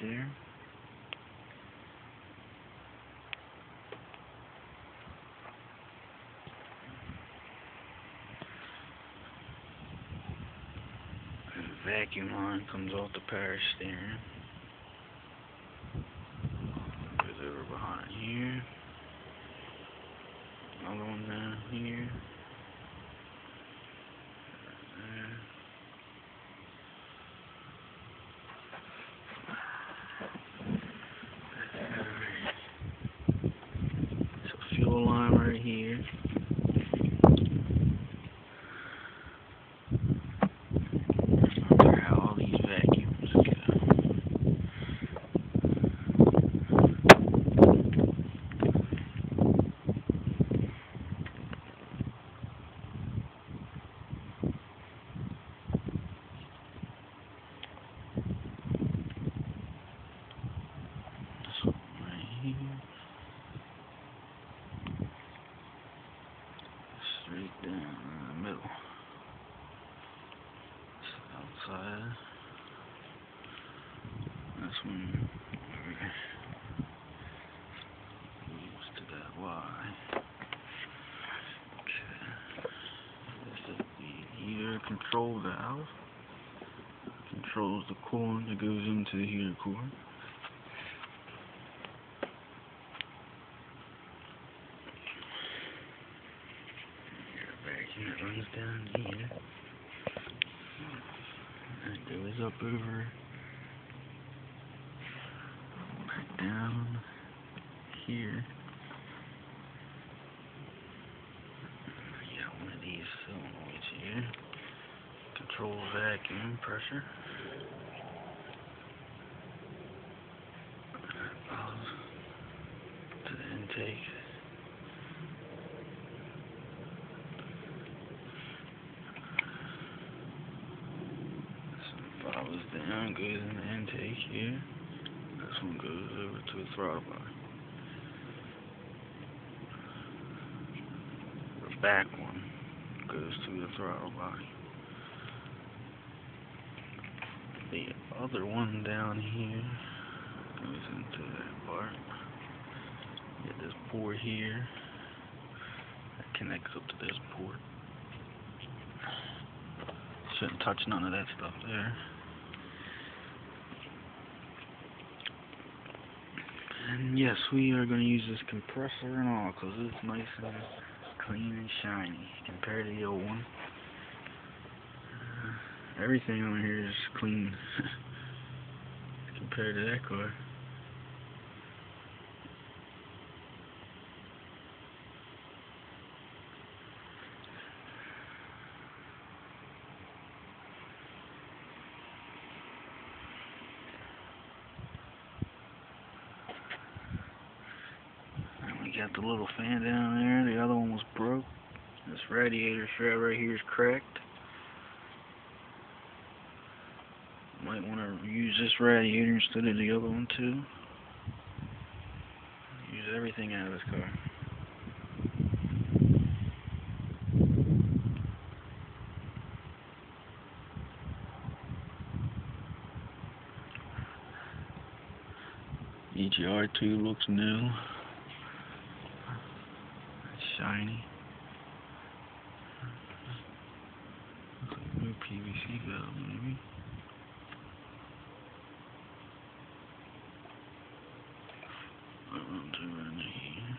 there. The vacuum line comes off the power steering. Goes over behind here. Another one down here. There's a fuel line right here. I wonder how all these vacuums go. This one right here. Straight down in the middle. This outside. This one moves to that Y. Okay. This is the heater control valve. Controls the cord that goes into the heater cord. Vacuum that runs down here. And it goes up over, back down here. You got one of these solenoids here. Controls vacuum pressure. To the intake. Follows down, goes in the intake here. This one goes over to the throttle body. The back one goes to the throttle body. The other one down here goes into that part. You get this port here that connects up to this port. Shouldn't touch none of that stuff there. And yes, we are going to use this compressor and all because it's nice and clean and shiny compared to the old one. Everything on here is clean compared to that car. Got the little fan down there, the other one was broke. This radiator shroud right here is cracked. Might want to use this radiator instead of the other one too. Use everything out of this car. EGR2 looks new. Shiny. Looks like a new PVC valve, maybe. That runs over in here.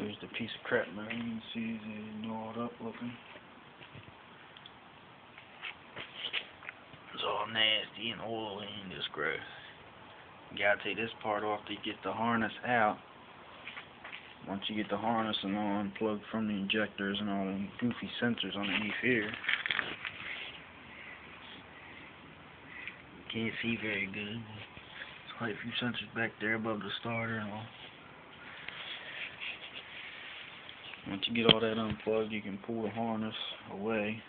Here's the piece of crap motor. You can see it's gnawed up looking. It's all nasty and oily and just gross. You gotta take this part off to get the harness out. Once you get the harness and all unplugged from the injectors and all the goofy sensors underneath here, you can't see very good. There's quite a few sensors back there above the starter and all. Once you get all that unplugged, you can pull the harness away,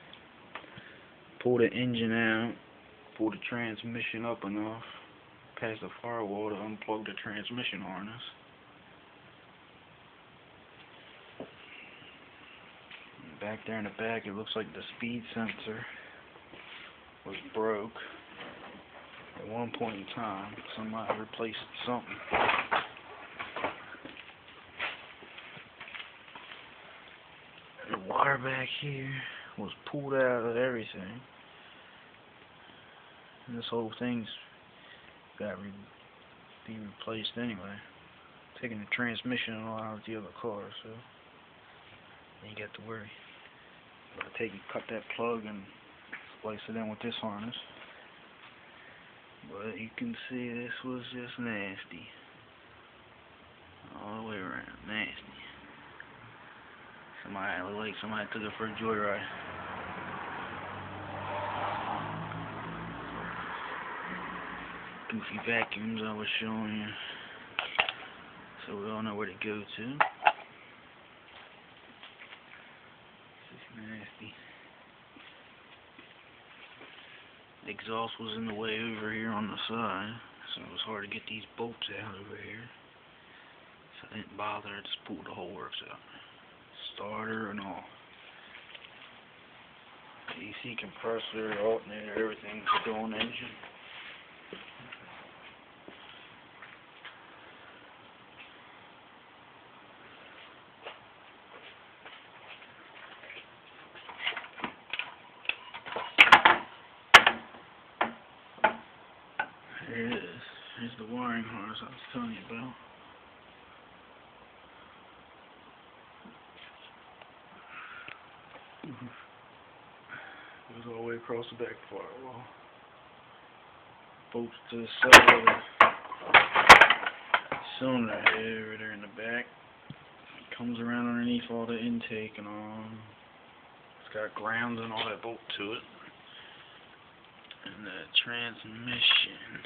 pull the engine out, pull the transmission up and off, past the firewall to unplug the transmission harness. Back there in the back, it looks like the speed sensor was broke at one point in time. Somebody replaced something. The wire back here was pulled out of everything. And this whole thing's got to be replaced anyway. Taking the transmission and all out of the other car, so you ain't got to worry. Cut that plug and splice it in with this harness. But you can see this was just nasty. All the way around. Nasty. It looked like somebody took it for a joyride. Goofy vacuums I was showing you. So we all know where to go to. Nasty. The exhaust was in the way over here on the side, so it was hard to get these bolts out over here. So I didn't bother, I just pulled the whole works out. Starter and all. AC compressor, alternator, everything's still on the engine. There it is. Here's the wiring harness I was telling you about. It goes all the way across the back firewall. Bolts to the side of the cylinder head right there in the back. It comes around underneath all the intake and all. It's got grounds and all that bolt to it. And the transmission.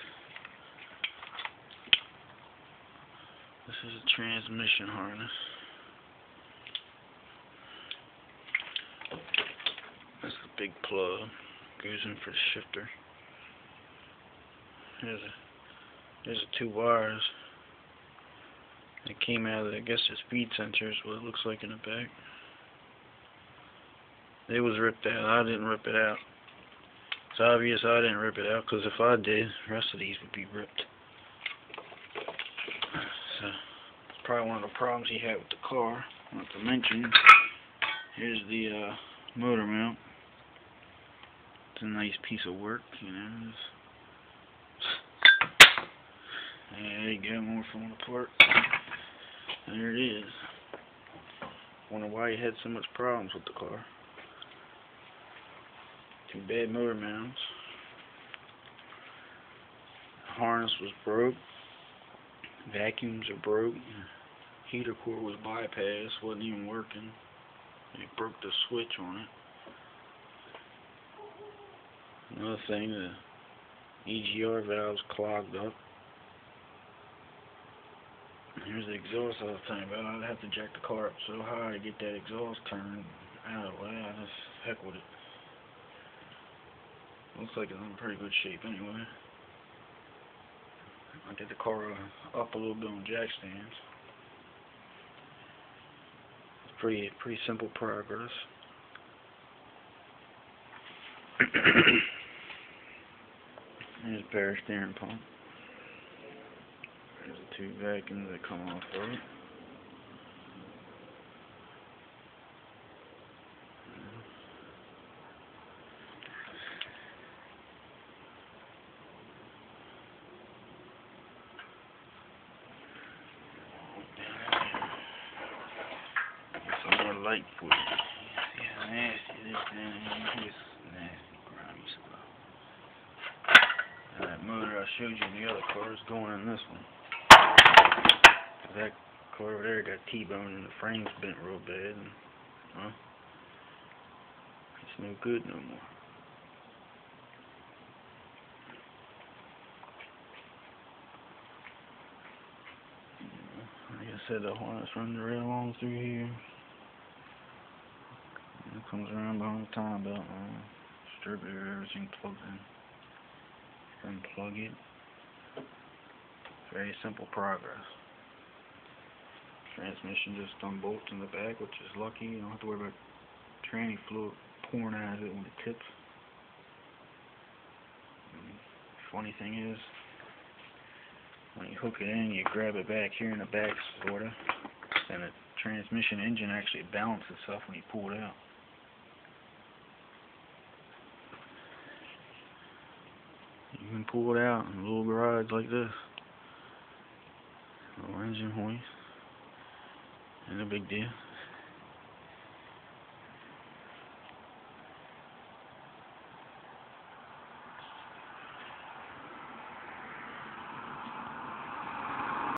This is a transmission harness. That's the big plug. Goes in for the shifter. There's the two wires that came out of, I guess, the speed sensor is what it looks like in the back. It was ripped out. I didn't rip it out. It's obvious I didn't rip it out, because if I did, the rest of these would be ripped. So, it's probably one of the problems he had with the car. Not to mention, here's the motor mount. It's a nice piece of work, you know. There you go, more falling apart. There it is. Wonder why he had so much problems with the car. Two bad motor mounts. Harness was broke. Vacuums are broke. Heater core was bypassed, wasn't even working. They broke the switch on it. Another thing, the EGR valve's clogged up. Here's the exhaust I was talking about. I'd have to jack the car up so high to get that exhaust turned out of the way. I just heck with it. Looks like it's in pretty good shape anyway. I'll get the car up a little bit on jack stands. It's pretty simple progress. There's a power steering pump. There's the two vacuums that come off of it. light for you. See how nasty this thing is? This nasty, grimy stuff. And that motor I showed you in the other car is going in this one. That car over there got T-bone and the frame's bent real bad. And, well, it's no good no more. Like I said, the harness runs right along through here. And it comes around behind the time belt and distributor, everything plugs in. Unplug it. Very simple progress. Transmission just unbolts in the back, which is lucky. You don't have to worry about tranny fluid pouring out of it when it tips. And funny thing is, when you hook it in, you grab it back here in the back, sorta, and the transmission engine actually balances itself when you pull it out. You can pull it out in a little garage like this. Little engine hoist. Ain't no big deal.